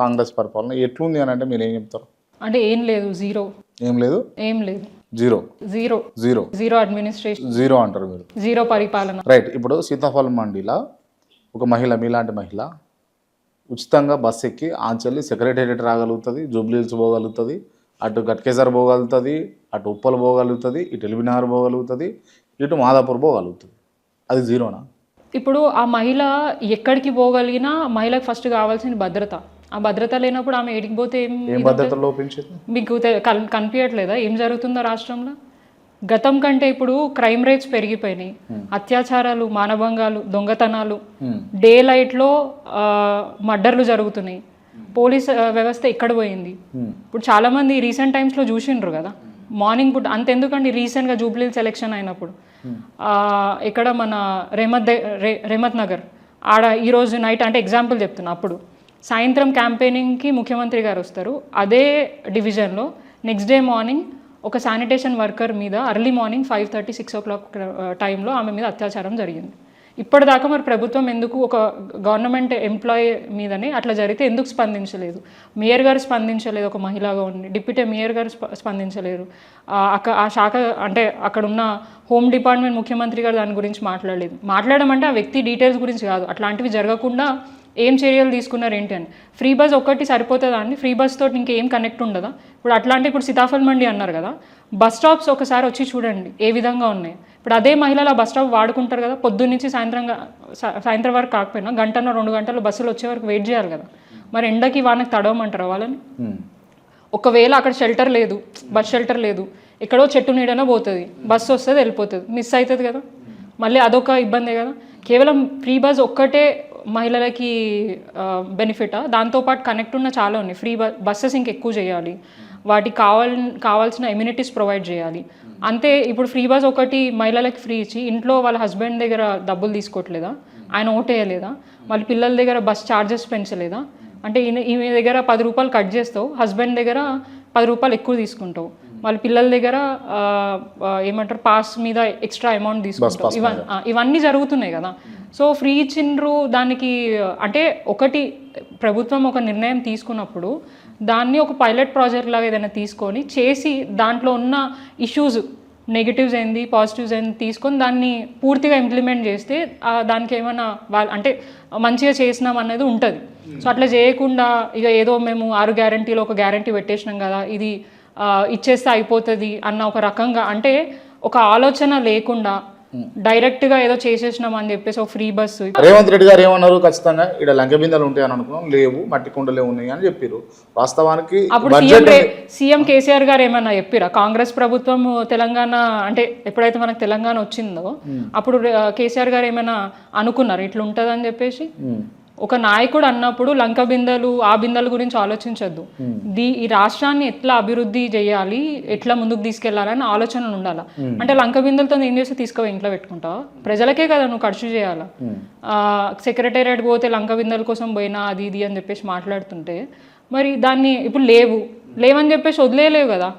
కాంగ్రెస్ పరిపాలన ఎట్లుంది అని అంటే మీరు ఏం చెప్తారు? అంటే ఏం లేదు, జీరో. ఏం లేదు, ఏం లేదు, zero. Zero, zero, zero administration, zero అంటారు మీరు. జీరో పరిపాలన. రైట్. ఇప్పుడు సీతాఫలం మండిలా ఒక మహిళ, మీలాంటి మహిళ ఉచితంగా బస్సు ఎక్కి ఆంచెల్లి సెక్రటేరియట్ రాగలుగుతుంది, జూబ్లీ హిల్స్ పోగలుగుతుంది, అటు గట్కేసర్ పోగలుగుతుంది, అటు ఉప్పల్ పోగలుగుతుంది, ఇటు ఎల్బీనగర్ పోగలుగుతుంది, ఇటు మాదాపూర్ పోగలుగుతుంది. అది జీరోనా? ఇప్పుడు ఆ మహిళ ఎక్కడికి పోగలిగినా మహిళకు ఫస్ట్ కావాల్సిన భద్రత. ఆ భద్రత లేనప్పుడు ఆమె ఏడికి పోతే ఏం భద్రత లోపించింది మీకు కనిపించట్లేదా ఏం జరుగుతుందో రాష్ట్రంలో? గతం కంటే ఇప్పుడు క్రైమ్ రేట్స్ పెరిగిపోయినాయి, అత్యాచారాలు, మానభంగాలు, దొంగతనాలు, డే లైట్లో మర్డర్లు జరుగుతున్నాయి. పోలీస్ వ్యవస్థ ఎక్కడ పోయింది? ఇప్పుడు చాలామంది రీసెంట్ టైమ్స్లో చూసిండ్రు కదా, మార్నింగ్ పూట అంతెందుకండి, రీసెంట్గా జూబ్లీ సెలెక్షన్ అయినప్పుడు ఇక్కడ మన రేమత్ నగర్ ఆడ ఈరోజు నైట్, అంటే ఎగ్జాంపుల్ చెప్తున్నా, అప్పుడు సాయంత్రం క్యాంపెయినింగ్కి ముఖ్యమంత్రి గారు వస్తారు, అదే డివిజన్లో నెక్స్ట్ డే మార్నింగ్ ఒక శానిటేషన్ వర్కర్ మీద అర్లీ మార్నింగ్ 5:30, 6 o'clock టైంలో ఆమె మీద అత్యాచారం జరిగింది. ఇప్పటిదాకా మరి ప్రభుత్వం ఎందుకు ఒక గవర్నమెంట్ ఎంప్లాయీ మీదనే అట్లా జరిగితే ఎందుకు స్పందించలేదు? మేయర్ గారు స్పందించలేదు, ఒక మహిళగా ఉండి డిప్యూటీ మేయర్ గారు స్పందించలేరు. ఆ శాఖ అంటే అక్కడ ఉన్న హోమ్ డిపార్ట్మెంట్ ముఖ్యమంత్రి గారు దాని గురించి మాట్లాడలేదు. మాట్లాడమంటే ఆ వ్యక్తి డీటెయిల్స్ గురించి కాదు, అట్లాంటివి జరగకుండా ఏం చర్యలు తీసుకున్నారు ఏంటి అని. ఫ్రీ బస్ ఒక్కటి సరిపోతుందా అండి? ఫ్రీ బస్ తోటి ఇంకేం కనెక్ట్ ఉండదా? ఇప్పుడు సీతాఫల్ మండి అన్నారు కదా, బస్ స్టాప్స్ ఒకసారి వచ్చి చూడండి ఏ విధంగా ఉన్నాయి. ఇప్పుడు అదే మహిళలు ఆ బస్ స్టాప్ వాడుకుంటారు కదా, పొద్దున్న నుంచి సాయంత్రం వరకు కాకపోయినా 1-2 గంటలు బస్సులు వచ్చే వరకు వెయిట్ చేయాలి కదా. మరి ఎండకి వానకి తడవమంటారు వాళ్ళని? ఒకవేళ అక్కడ షెల్టర్ లేదు, బస్ షెల్టర్ లేదు, ఎక్కడో చెట్టు నీడనో పోతుంది, బస్సు వస్తుంది వెళ్ళిపోతుంది, మిస్ అవుతుంది కదా, మళ్ళీ అదొక ఇబ్బందే కదా. కేవలం ఫ్రీ బస్ ఒక్కటే మహిళలకి బెనిఫిటా? దాంతోపాటు కనెక్ట్ ఉన్న చాలా ఉన్నాయి. ఫ్రీ బస్సెస్ ఇంకెక్కువ చేయాలి, వాటికి కావాల్సిన ఎమ్యూనిటీస్ ప్రొవైడ్ చేయాలి అంతే. ఇప్పుడు ఫ్రీ బస్ ఒకటి మహిళలకి ఫ్రీ ఇచ్చి ఇంట్లో వాళ్ళ హస్బెండ్ దగ్గర డబ్బులు తీసుకోవట్లేదా? ఆయన ఓటేయలేదా? వాళ్ళ పిల్లల దగ్గర బస్ ఛార్జెస్ పెంచలేదా? అంటే ఈమె దగ్గర 10 రూపాయలు కట్ చేస్తావు, హస్బెండ్ దగ్గర 10 రూపాయలు ఎక్కువ తీసుకుంటావు, వాళ్ళ పిల్లల దగ్గర ఏమంటారు పాస్ మీద ఎక్స్ట్రా అమౌంట్ తీసుకుంటావు. ఇవన్నీ జరుగుతున్నాయి కదా. సో ఫ్రీ ఇచ్చిండ్రు దానికి. అంటే ఒకటి ప్రభుత్వం ఒక నిర్ణయం తీసుకున్నప్పుడు దాన్ని ఒక పైలట్ ప్రాజెక్ట్ లాగా ఏదైనా తీసుకొని చేసి దాంట్లో ఉన్న ఇష్యూస్, నెగిటివ్స్ ఏంది, పాజిటివ్స్ ఏంది తీసుకొని దాన్ని పూర్తిగా ఇంప్లిమెంట్ చేస్తే దానికి ఏమైనా అంటే మంచిగా చేసినాం అనేది ఉంటుంది. సో అట్లా చేయకుండా ఇక ఏదో మేము 6 గ్యారంటీలో ఒక గ్యారంటీ పెట్టేసినాం కదా, ఇది ఇచ్చేస్తే అయిపోతుంది అన్న ఒక రకంగా, అంటే ఒక ఆలోచన లేకుండా డైరెక్ట్గా ఏదో చేసేసినాం అని చెప్పేసి ఒక ఫ్రీ బస్సు. రేవంత్ రెడ్డి గారు ఏమన్నారు? ఖచ్చితంగా ఇక్కడ లంక బిందెలు ఉంటాయని అనుకున్నాం, లేవు, మట్టి కుండలే ఉన్నాయి అని చెప్పారు. వాస్తవానికి అప్పుడు సీఎం కేసీఆర్ గారు ఏమన్నా చెప్పారా? కాంగ్రెస్ ప్రభుత్వం తెలంగాణ అంటే ఎప్పుడైతే మనకు తెలంగాణ వచ్చిందో అప్పుడు కేసీఆర్ గారు ఏమైనా అనుకున్నారు ఇట్లా ఉంటుందని చెప్పేసి? ఒక నాయకుడు అన్నప్పుడు లంక బిందెలు ఆ బిందెల గురించి ఆలోచించద్దు, ఈ రాష్ట్రాన్ని ఎట్లా అభివృద్ధి చేయాలి, ఎట్లా ముందుకు తీసుకెళ్లాలని ఆలోచనలు ఉండాలి. అంటే లంక బిందెలతో ఏం చేస్తే తీసుకుపోయి ఇంట్లో పెట్టుకుంటావా? ప్రజలకే కదా నువ్వు ఖర్చు చేయాలా. సెక్రటేరియట్ పోతే లంక బిందెల కోసం పోయినా అది ఇది అని చెప్పేసి మాట్లాడుతుంటే మరి దాన్ని ఇప్పుడు లేవని చెప్పేసి వదిలేయలేవు కదా.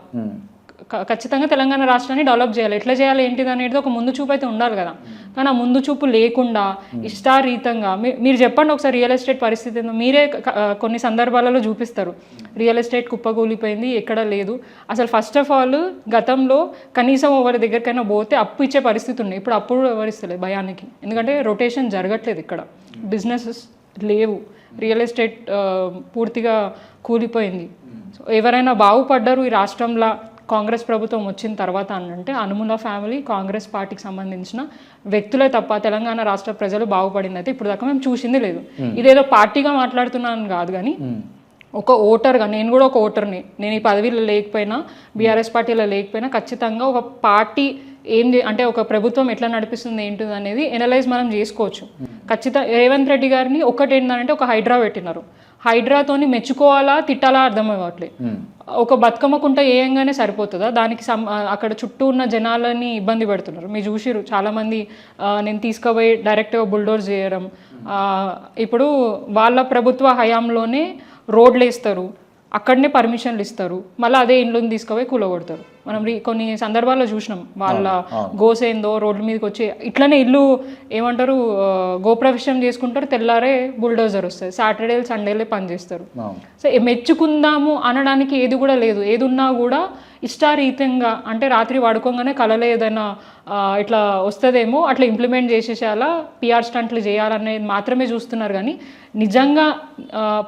ఖచ్చితంగా తెలంగాణ రాష్ట్రాన్ని డెవలప్ చేయాలి. ఎట్లా చేయాలి ఏంటిది అనేది ఒక ముందు చూపు అయితే ఉండాలి కదా. కానీ ఆ ముందు చూపు లేకుండా ఇష్టారీతంగా మీరు చెప్పండి ఒకసారి రియల్ ఎస్టేట్ పరిస్థితి ఏందో. మీరే కొన్ని సందర్భాలలో చూపిస్తారు, రియల్ ఎస్టేట్ కుప్పకూలిపోయింది, ఎక్కడ లేదు అసలు. ఫస్ట్ ఆఫ్ ఆల్ గతంలో కనీసం ఎవరి దగ్గరికైనా పోతే అప్పు ఇచ్చే పరిస్థితి ఉన్నాయి, ఇప్పుడు అప్పుడు ఎవరిస్తలేదు భయానికి. ఎందుకంటే రొటేషన్ జరగట్లేదు, ఇక్కడ బిజినెసెస్ లేవు, రియల్ ఎస్టేట్ పూర్తిగా కూలిపోయింది. సో ఎవరైనా బాగుపడ్డారు ఈ రాష్ట్రంలో కాంగ్రెస్ ప్రభుత్వం వచ్చిన తర్వాత అంటే అనుముల ఫ్యామిలీ, కాంగ్రెస్ పార్టీకి సంబంధించిన వ్యక్తులే తప్ప తెలంగాణ రాష్ట్ర ప్రజలు బాగుపడింది అయితే ఇప్పుడు దాకా మేము చూసింది లేదు. ఇదేదో పార్టీగా మాట్లాడుతున్నాను కాదు, కానీ ఒక ఓటర్గా నేను కూడా ఒక ఓటర్ని. నేను ఈ పదవిలో లేకపోయినా, బీఆర్ఎస్ పార్టీలో లేకపోయినా ఖచ్చితంగా ఒక పార్టీ అంటే ఒక ప్రభుత్వం ఎట్లా నడిపిస్తుంది ఏంటిది అనేది ఎనలైజ్ మనం చేసుకోవచ్చు. ఖచ్చితంగా రేవంత్ రెడ్డి గారిని ఒకటి ఏంటంటే ఒక హైడ్రా పెట్టినారు, హైడ్రాతోని మెచ్చుకోవాలా తిట్టాలా అర్థం అవ్వట్లేదు. ఒక బతుకమ్మకుంట ఏయంగానే సరిపోతుందా? దానికి అక్కడ చుట్టూ ఉన్న జనాలని ఇబ్బంది పెడుతున్నారు. మీరు చూసిరు చాలామంది, నేను తీసుకుపోయి డైరెక్ట్గా బుల్డోర్ చేయడం. ఇప్పుడు వాళ్ళ ప్రభుత్వ హయాంలోనే రోడ్లు వేస్తారు, అక్కడనే పర్మిషన్లు ఇస్తారు, మళ్ళీ అదే ఇండ్లను తీసుకుపోయి కూలగొడతారు. మనం కొన్ని సందర్భాల్లో చూసినాం వాళ్ళ గోసేందో రోడ్ల మీదకి వచ్చి ఇట్లనే ఇల్లు ఏమంటారు గోప్రవేశం చేసుకుంటారు, తెల్లారే బుల్డోజర్ వస్తుంది, సాటర్డే సండేలే పనిచేస్తారు. సో మెచ్చుకుందాము అనడానికి ఏది కూడా లేదు. ఏది ఉన్నా కూడా ఇష్టారీతంగా అంటే రాత్రి పడుకోగానే కలలో ఏదైనా ఇట్లా వస్తుందేమో అట్లా ఇంప్లిమెంట్ చేసేసేలా పిఆర్ స్టంట్లు చేయాలనేది మాత్రమే చూస్తున్నారు. కానీ నిజంగా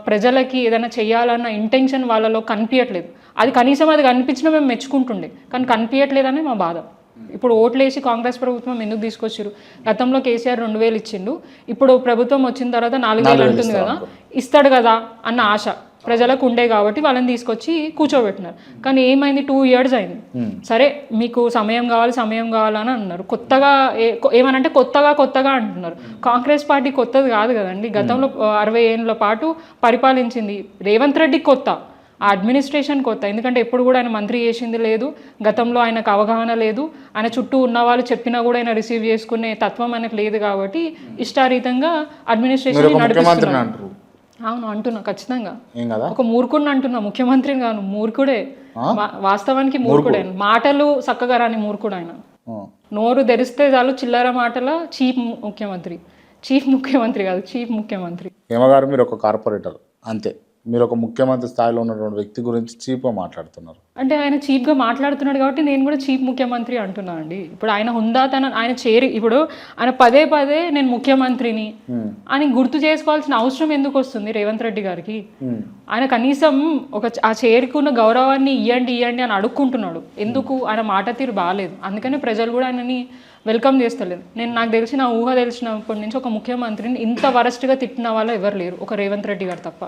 ప్రజలకి ఏదైనా చేయాలన్న ఇంటెన్షన్ వాళ్ళలో కనిపించట్లేదు. అది కనీసం అది కనిపించినా మేము మెచ్చుకుంటుండే, కానీ కనిపించట్లేదని మా బాధ. ఇప్పుడు ఓట్లేసి కాంగ్రెస్ ప్రభుత్వం ఎందుకు తీసుకొచ్చారు? గతంలో కేసీఆర్ 2000 ఇచ్చిండు, ఇప్పుడు ప్రభుత్వం వచ్చిన తర్వాత 4000 అంటుంది కదా, ఇస్తాడు కదా అన్న ఆశ ప్రజలకు ఉండే కాబట్టి వాళ్ళని తీసుకొచ్చి కూర్చోబెట్టినారు. కానీ ఏమైంది, 2 years అయింది. సరే మీకు సమయం కావాలని అన్నారు. కొత్తగా ఏమనంటే కొత్తగా అంటున్నారు. కాంగ్రెస్ పార్టీ కొత్తది కాదు కదండి, గతంలో 60 ఏళ్ళ పాటు పరిపాలించింది. రేవంత్ రెడ్డి కొత్త, ఆ అడ్మినిస్ట్రేషన్ కొత్త. ఎందుకంటే ఎప్పుడు కూడా ఆయన మంత్రి చేసింది లేదు, గతంలో ఆయనకు అవగాహన లేదు, ఆయన చుట్టూ ఉన్న వాళ్ళు చెప్పినా కూడా ఆయన రిసీవ్ చేసుకునే తత్వం ఆయనకు లేదు. కాబట్టి ఇష్టారీతంగా అడ్మినిస్ట్రేషన్ నడిపిస్తున్నారు. అవును అంటున్నా, ఖచ్చితంగా ఒక మూర్ఖుడిని అంటున్నా, ముఖ్యమంత్రిని కాను, మూర్ఖుడే. వాస్తవానికి మూర్ఖుడే, మాటలు చక్కగా రాని మూర్ఖుడు ఆయన. నోరు తెరిస్తే చాలు చిల్లర మాటల చీఫ్ ముఖ్యమంత్రి కాదు, చీఫ్ ముఖ్యమంత్రి. హేమగారు మీరు ఒక కార్పొరేటర్ అంతే, మీరు ఒక ముఖ్యమంత్రి స్థాయిలో ఉన్నటువంటి వ్యక్తి గురించి చీప్గా మాట్లాడుతున్నారు. అంటే ఆయన చీప్గా మాట్లాడుతున్నాడు కాబట్టి నేను కూడా చీఫ్ ముఖ్యమంత్రి అంటున్నా అండి. ఇప్పుడు ఆయన హుందాతనం ఆయన ఇప్పుడు ఆయన పదే నేను ముఖ్యమంత్రిని అని గుర్తు చేసుకోవాల్సిన అవసరం ఎందుకు వస్తుంది రేవంత్ రెడ్డి గారికి? ఆయన కనీసం ఆ చేరుకున్న గౌరవాన్ని ఇవ్వండి అని అడుక్కుంటున్నాడు. ఎందుకు? ఆయన మాట తీరు బాగాలేదు, అందుకని ప్రజలు కూడా ఆయనని వెల్కమ్ చేస్తలేదు. నాకు తెలిసిన ఊహ తెలిసినప్పటి నుంచి ఒక ముఖ్యమంత్రిని ఇంత వరస్ట్గా తిట్టిన వాళ్ళు ఎవరు లేరు, ఒక రేవంత్ రెడ్డి గారు తప్ప.